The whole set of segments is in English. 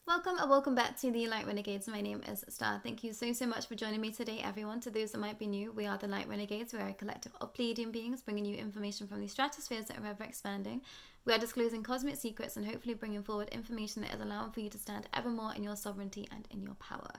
Welcome and welcome back to the Light Renegades. My name is Starr. Thank you so much for joining me today, everyone. To those that might be new, we are the Light Renegades. We are a collective of Pleiadian beings bringing you information from the stratospheres that are ever expanding. We are disclosing cosmic secrets and hopefully bringing forward information that is allowing for you to stand ever more in your sovereignty and in your power.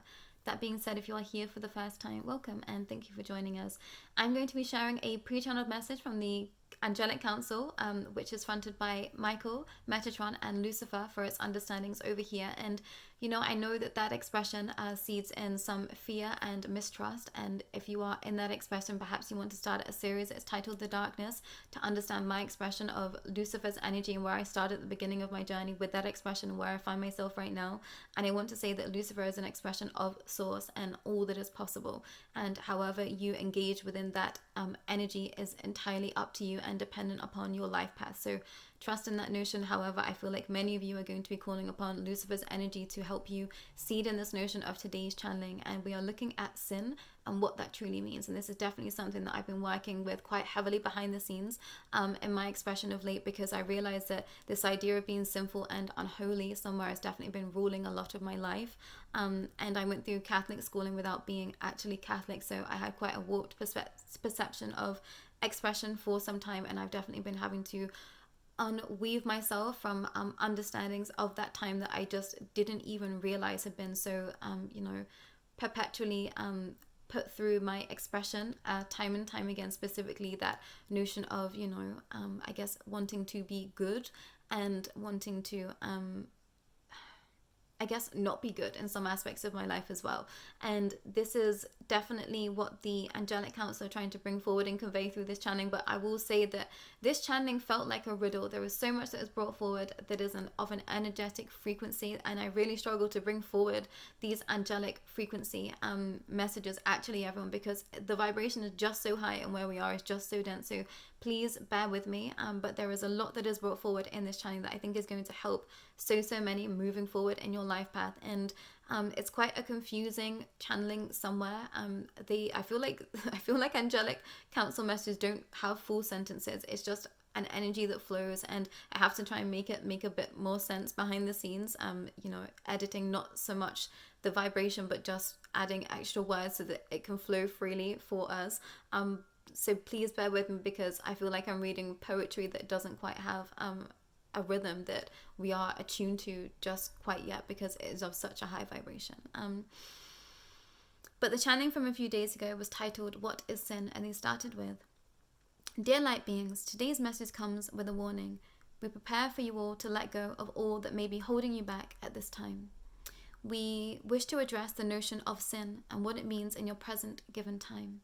That being said, if you are here for the first time, welcome and thank you for joining us. I'm going to be sharing a pre-channeled message from the Angelic Council, which is fronted by Michael, Metatron, and Lucifer for its understandings over here. And, you know, I know that expression seeds in some fear and mistrust. And if you are in that expression, perhaps you want to start a series that's titled The Darkness to understand my expression of Lucifer's energy and where I started at the beginning of my journey with that expression and where I find myself right now. And I want to say that Lucifer is an expression of Source and all that is possible. And however you engage within that energy is entirely up to you and dependent upon your life path. So trust in that notion. However, I feel like many of you are going to be calling upon Lucifer's energy to help you seed in this notion of today's channeling. And we are looking at sin and what that truly means. And this is definitely something that I've been working with quite heavily behind the scenes in my expression of late, because I realized that this idea of being sinful and unholy somewhere has definitely been ruling a lot of my life. And I went through Catholic schooling without being actually Catholic, so I had quite a warped perception of expression for some time, and I've definitely been having to unweave myself from understandings of that time that I just didn't even realize had been so perpetually put through my expression time and time again, specifically that notion of I guess wanting to be good and wanting to I guess not be good in some aspects of my life as well. And this is definitely what the Angelic Council are trying to bring forward and convey through this channeling. But I will say that this channeling felt like a riddle. There was so much that is brought forward that is of an energetic frequency, and I really struggle to bring forward these angelic frequency messages, actually, everyone, because the vibration is just so high and where we are is just so dense. So please bear with me, but there is a lot that is brought forward in this channeling that I think is going to help so many moving forward in your life path. And it's quite a confusing channeling somewhere. I feel like Angelic Council messages don't have full sentences. It's just an energy that flows, and I have to try and make a bit more sense behind the scenes. Editing not so much the vibration, but just adding extra words so that it can flow freely for us. So please bear with me, because I feel like I'm reading poetry that doesn't quite have a rhythm that we are attuned to just quite yet, because it is of such a high vibration. But the channeling from a few days ago was titled "What is Sin?" and they started with, "Dear light beings, today's message comes with a warning. We prepare for you all to let go of all that may be holding you back at this time. We wish to address the notion of sin and what it means in your present given time.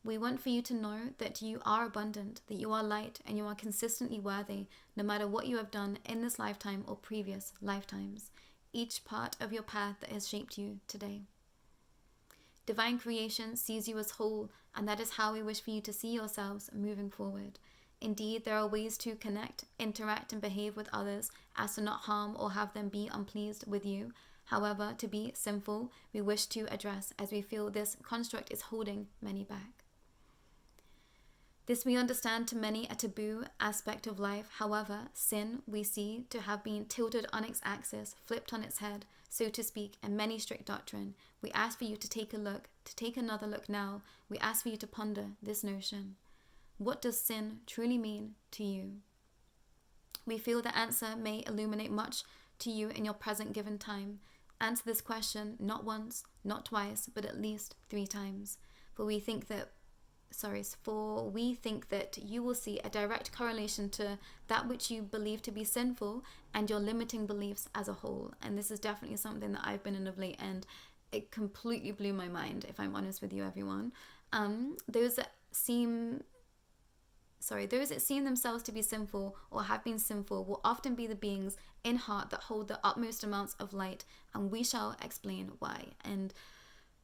We want for you to know that you are abundant, that you are light, and you are consistently worthy, no matter what you have done in this lifetime or previous lifetimes, each part of your path that has shaped you today. Divine creation sees you as whole, and that is how we wish for you to see yourselves moving forward. Indeed, there are ways to connect, interact, and behave with others as to not harm or have them be unpleased with you. However, to be sinful, we wish to address, as we feel this construct is holding many back. This we understand to many a taboo aspect of life. However, sin we see to have been tilted on its axis, flipped on its head, so to speak, in many strict doctrine. We ask for you to take a look, to take another look now. We ask for you to ponder this notion. What does sin truly mean to you? We feel the answer may illuminate much to you in your present given time. Answer this question not once, not twice, but at least 3 times. For we think that you will see a direct correlation to that which you believe to be sinful and your limiting beliefs as a whole. And this is definitely something that I've been in of late, and it completely blew my mind, if I'm honest with you, everyone. Those that seem themselves to be sinful or have been sinful will often be the beings in heart that hold the utmost amounts of light, and we shall explain why. And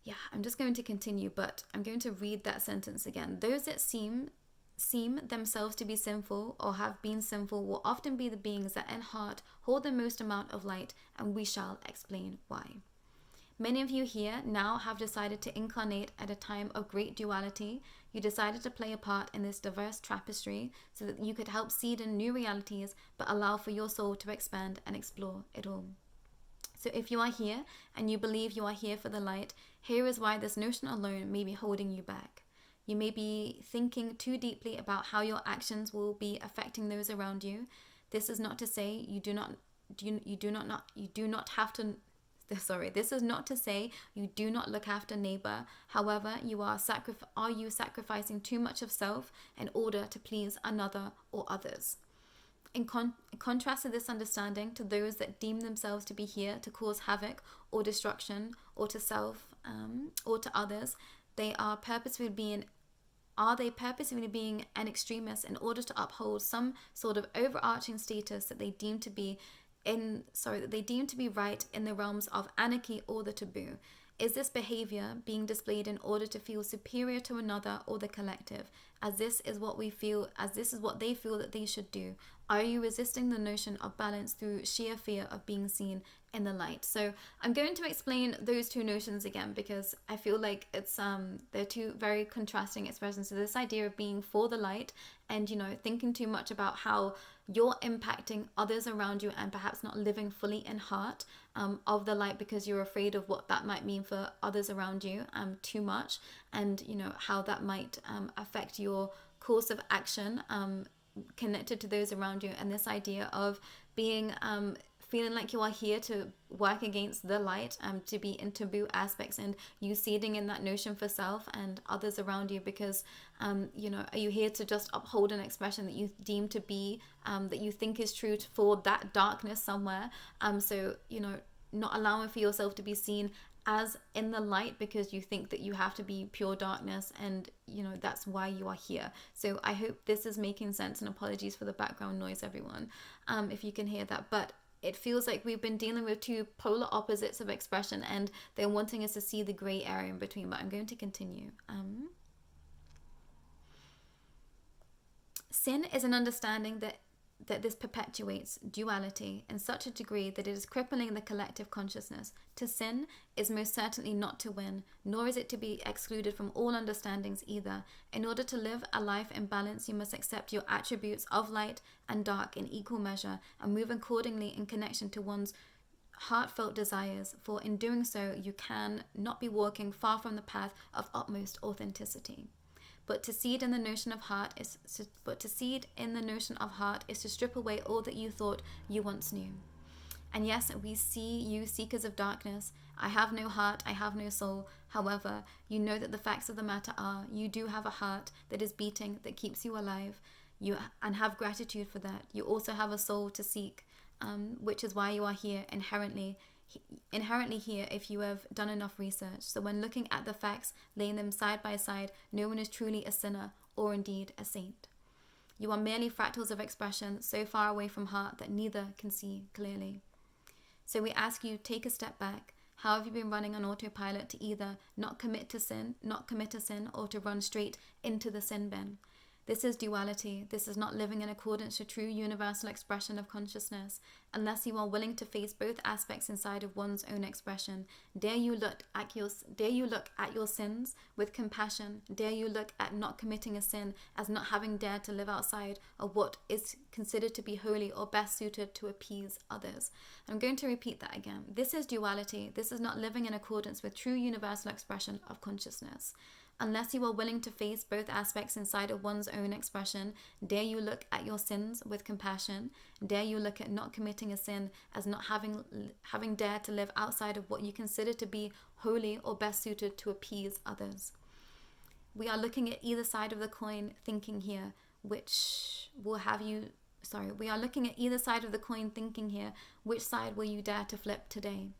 yeah, I'm just going to continue, but I'm going to read that sentence again. Those that seem themselves to be sinful or have been sinful will often be the beings that in heart hold the most amount of light, and we shall explain why. Many of you here now have decided to incarnate at a time of great duality. You decided to play a part in this diverse tapestry so that you could help seed in new realities, but allow for your soul to expand and explore it all. So if you are here and you believe you are here for the light, here is why this notion alone may be holding you back. You may be thinking too deeply about how your actions will be affecting those around you. This is not to say you do not have to. Sorry, this is not to say you do not look after neighbor. However, are you sacrificing too much of self in order to please another or others? In contrast to this understanding, to those that deem themselves to be here to cause havoc or destruction, or to self or to others, are they purposefully being an extremist in order to uphold some sort of overarching status that they deem to be right in the realms of anarchy or the taboo? Is this behavior being displayed in order to feel superior to another or the collective, as this is what they feel that they should do? Are you resisting the notion of balance through sheer fear of being seen in the light? So I'm going to explain those two notions again, because I feel like it's they're two very contrasting expressions. So this idea of being for the light and, thinking too much about how you're impacting others around you and perhaps not living fully in heart of the light because you're afraid of what that might mean for others around you too much, and how that might affect your course of action connected to those around you. And this idea of being feeling like you are here to work against the light, to be in taboo aspects, and you seeding in that notion for self and others around you, because are you here to just uphold an expression that you deem to be that you think is true for that darkness somewhere, so not allowing for yourself to be seen as in the light because you think that you have to be pure darkness, and that's why you are here. So I hope this is making sense, and apologies for the background noise, everyone, if you can hear that. But it feels like we've been dealing with two polar opposites of expression, and they're wanting us to see the gray area in between. But I'm going to continue. Sin is an understanding that this perpetuates duality in such a degree that it is crippling the collective consciousness. To sin is most certainly not to win, nor is it to be excluded from all understandings either. In order to live a life in balance, you must accept your attributes of light and dark in equal measure, and move accordingly in connection to one's heartfelt desires, for in doing so you can not be walking far from the path of utmost authenticity. But to seed in the notion of heart is to strip away all that you thought you once knew. And yes, we see you seekers of darkness. I have no heart, I have no soul. However, you know that the facts of the matter are, you do have a heart that is beating, that keeps you alive. And have gratitude for that. You also have a soul to seek, which is why you are here inherently here if you have done enough research. So when looking at the facts, laying them side by side, no one is truly a sinner or indeed a saint. You are merely fractals of expression so far away from heart that neither can see clearly. So we ask you, take a step back. How have you been running on autopilot to either not commit a sin, or to run straight into the sin bin? This is duality. This is not living in accordance to true universal expression of consciousness. Unless you are willing to face both aspects inside of one's own expression, dare you look at your sins with compassion. Dare you look at not committing a sin as not having dared to live outside of what is considered to be holy or best suited to appease others. I'm going to repeat that again. This is duality. This is not living in accordance with true universal expression of consciousness. Unless you are willing to face both aspects inside of one's own expression, dare you look at your sins with compassion. Dare you look at not committing a sin as not having dared to live outside of what you consider to be holy or best suited to appease others. We are looking at either side of the coin thinking here, which side will you dare to flip today?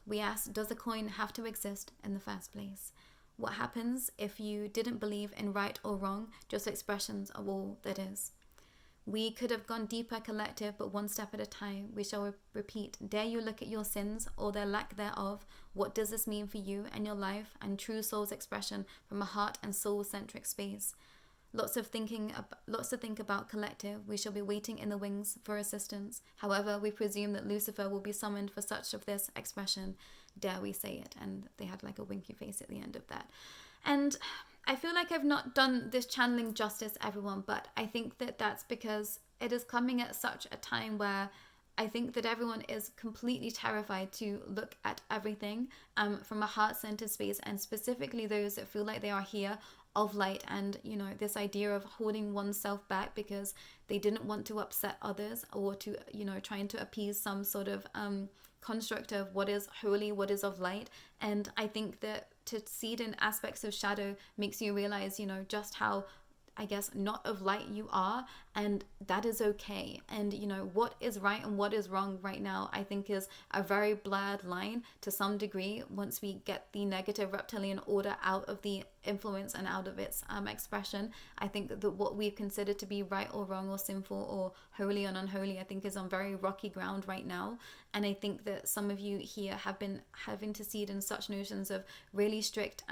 We ask, does the coin have to exist in the first place? What happens if you didn't believe in right or wrong, just expressions of all that is? We could have gone deeper collective, but one step at a time. We shall repeat, dare you look at your sins or their lack thereof? What does this mean for you and your life and true soul's expression from a heart and soul-centric space? Lots to think about collective. We shall be waiting in the wings for assistance. However, we presume that Lucifer will be summoned for such of this expression. Dare we say it? And they had like a winky face at the end of that. And I feel like I've not done this channeling justice, everyone, but I think that that's because it is coming at such a time where I think that everyone is completely terrified to look at everything from a heart-centered space, and specifically those that feel like they are here of light, and this idea of holding oneself back because they didn't want to upset others, or to trying to appease some sort of construct of what is holy, what is of light. And I think that to seed in aspects of shadow makes you realize just how, I guess, not of light you are, and that is okay. And what is right and what is wrong right now, I think, is a very blurred line to some degree once we get the negative reptilian order out of the influence and out of its expression. I think that what we consider to be right or wrong or sinful or holy and unholy, I think, is on very rocky ground right now. And I think that some of you here have been having to seed in such notions of really strict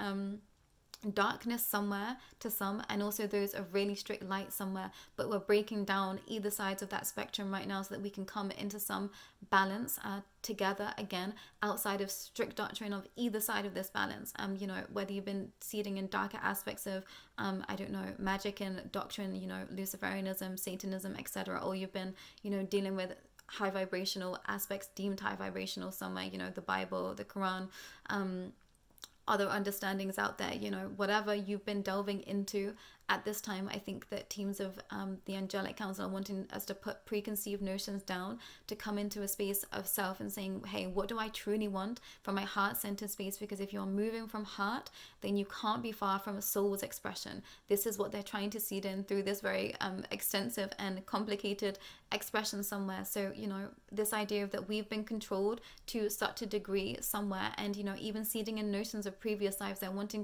darkness somewhere to some, and also those of really strict light somewhere, but we're breaking down either sides of that spectrum right now so that we can come into some balance together again, outside of strict doctrine of either side of this balance. Whether you've been seeding in darker aspects of magic and doctrine, Luciferianism, Satanism, etc., or you've been dealing with high vibrational aspects deemed high vibrational somewhere, the Bible, the Quran, other understandings out there, whatever you've been delving into at this time. I think that teams of the Angelic Council are wanting us to put preconceived notions down, to come into a space of self and saying, hey, what do I truly want from my heart-centered space? Because if you're moving from heart, then you can't be far from a soul's expression. This is what they're trying to seed in through this very extensive and complicated expression somewhere. So this idea of that we've been controlled to such a degree somewhere, and even seeding in notions of previous lives, they're wanting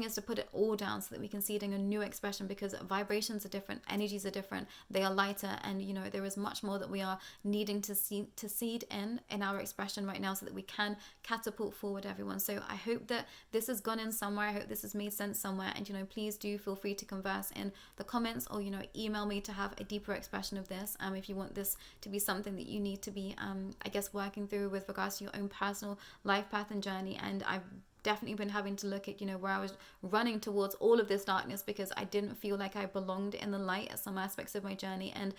us to put it all down so that we can seed in a new expression, because vibrations are different, energies are different, they are lighter, and there is much more that we are needing to seed in our expression right now so that we can catapult forward, everyone. So I hope that this has gone in somewhere. I hope this has made sense somewhere, and please do feel free to converse in the comments, or email me to have a deeper expression of this, if you want this to be something that you need to be working through with regards to your own personal life path and journey. And I've definitely been having to look at where I was running towards all of this darkness because I didn't feel like I belonged in the light at some aspects of my journey, and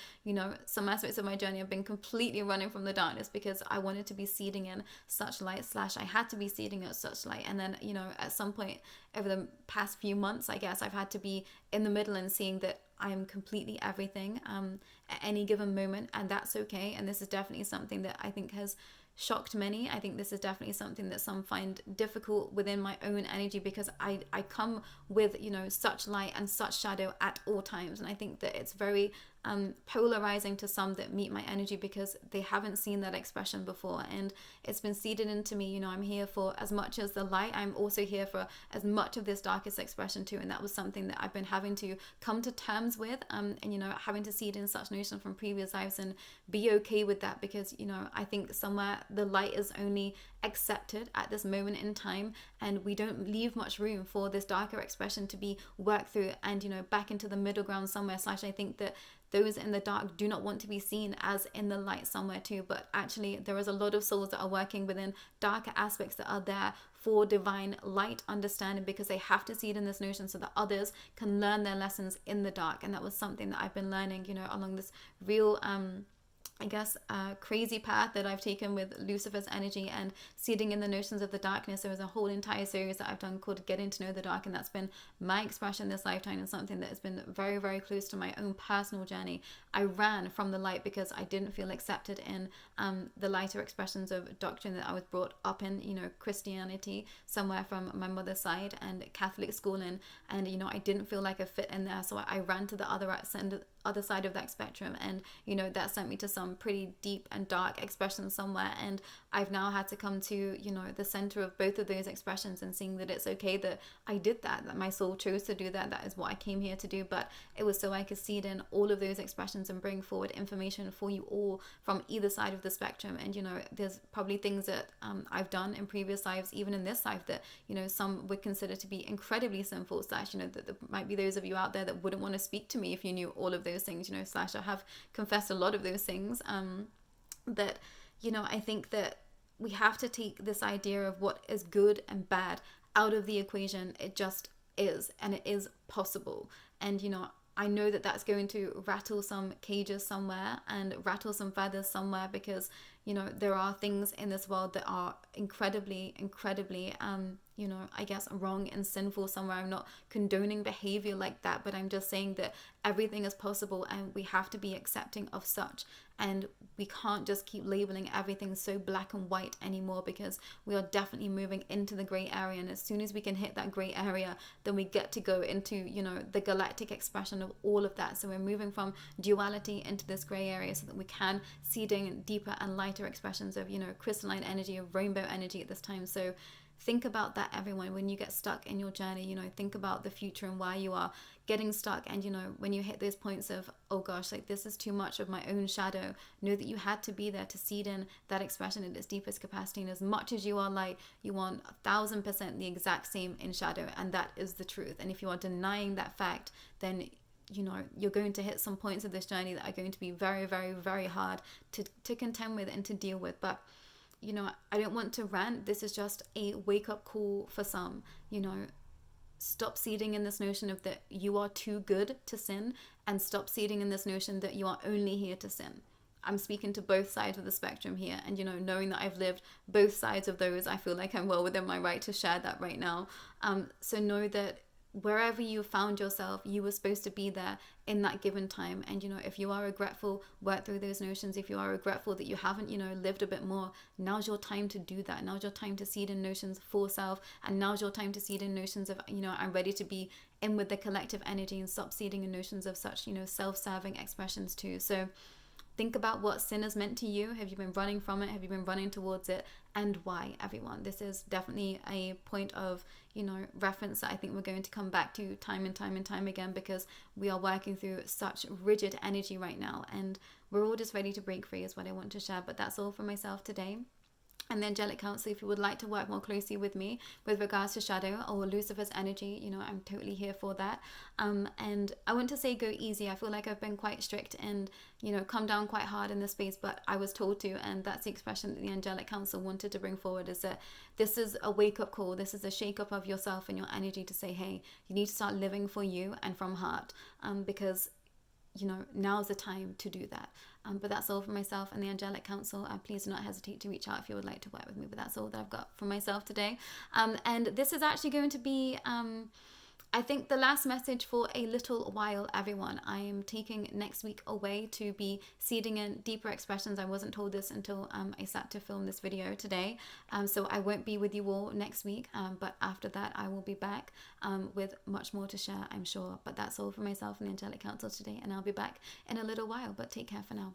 some aspects of my journey have been completely running from the darkness because I wanted to be seeding in such light / I had to be seeding at such light. And then at some point over the past few months, I guess I've had to be in the middle and seeing that I am completely everything at any given moment, and that's okay. And this is definitely something that I think has shocked many. I think this is definitely something that some find difficult within my own energy, because I come with such light and such shadow at all times, and I think that it's very polarizing to some that meet my energy because they haven't seen that expression before, and it's been seeded into me. I'm here for as much as the light, I'm also here for as much of this darkest expression too, and that was something that I've been having to come to terms with, and having to seed in such notion from previous lives and be okay with that, because I think somewhere the light is only accepted at this moment in time, and we don't leave much room for this darker expression to be worked through and back into the middle ground somewhere. / I think that those in the dark do not want to be seen as in the light somewhere too, but actually there is a lot of souls that are working within darker aspects that are there for divine light understanding, because they have to see it in this notion so that others can learn their lessons in the dark. And that was something that I've been learning along this real crazy path that I've taken with Lucifer's energy and seeding in the notions of the darkness. There was a whole entire series that I've done called Getting to Know the Dark, and that's been my expression this lifetime, and something that has been very, very close to my own personal journey. I ran from the light because I didn't feel accepted in the lighter expressions of doctrine that I was brought up in, Christianity somewhere from my mother's side, and Catholic schooling, and I didn't feel like I fit in there, so I ran to the other side of that spectrum, and that sent me to some pretty deep and dark expressions somewhere. And I've now had to come to the center of both of those expressions, and seeing that it's okay that I did that my soul chose to do that is what I came here to do, but it was so I could seed in all of those expressions and bring forward information for you all from either side of the spectrum. And there's probably things that I've done in previous lives, even in this life, that some would consider to be incredibly sinful, / that there might be those of you out there that wouldn't want to speak to me if you knew all of those things, / I have confessed a lot of those things, that I think that we have to take this idea of what is good and bad out of the equation. It just is, and it is possible. And I know that that's going to rattle some cages somewhere and rattle some feathers somewhere, because, you know, there are things in this world that are incredibly, you know, I guess wrong and sinful somewhere. I'm not condoning behavior like that, but I'm just saying that everything is possible and we have to be accepting of such. And we can't just keep labeling everything so black and white anymore, because we are definitely moving into the gray area. And as soon as we can hit that gray area, then we get to go into, you know, the galactic expression of all of that. So we're moving from duality into this gray area so that we can seed in deeper and lighter expressions of, you know, crystalline energy, of rainbow energy at this time. So think about that, everyone. When you get stuck in your journey, you know, think about the future and why you are getting stuck. And, you know, when you hit those points of, oh gosh, like this is too much of my own shadow, know that you had to be there to seed in that expression in its deepest capacity. And as much as you are light, you want 1,000% the exact same in shadow. And that is the truth. And if you are denying that fact, then, you know, you're going to hit some points of this journey that are going to be very, very, very hard to contend with and to deal with. But, you know, I don't want to rant. This is just a wake-up call for some. You know, stop seeding in this notion of that you are too good to sin, and stop seeding in this notion that you are only here to sin. I'm speaking to both sides of the spectrum here, and, you know, knowing that I've lived both sides of those, I feel like I'm well within my right to share that right now. So know that wherever you found yourself, you were supposed to be there in that given time. And, you know, if you are regretful, work through those notions. If you are regretful that you haven't, you know, lived a bit more, now's your time to do that. Now's your time to seed in notions for self, and now's your time to seed in notions of, you know, I'm ready to be in with the collective energy, and stop seeding in notions of such, you know, self-serving expressions too. So think about what sin has meant to you. Have you been running from it? Have you been running towards it? And why, everyone? This is definitely a point of, you know, reference that I think we're going to come back to time and time again, because we are working through such rigid energy right now, and we're all just ready to break free is what I want to share. But that's all for myself today. And the Angelic Council, if you would like to work more closely with me with regards to shadow or Lucifer's energy, you know, I'm totally here for that. And I want to say go easy. I feel like I've been quite strict and, you know, come down quite hard in this space, but I was told to, and that's the expression that the Angelic Council wanted to bring forward, is that this is a wake-up call. This is a shake-up of yourself and your energy to say, hey, you need to start living for you and from heart, because, you know, now's the time to do that. But that's all for myself and the Angelic Council. Please do not hesitate to reach out if you would like to work with me. But that's all that I've got for myself today. And this is actually going to be, I think, the last message for a little while, everyone. I am taking next week away to be seeding in deeper expressions. I wasn't told this until I sat to film this video today. So I won't be with you all next week. But after that, I will be back with much more to share, I'm sure. But that's all for myself and the Angelic Council today. And I'll be back in a little while. But take care for now.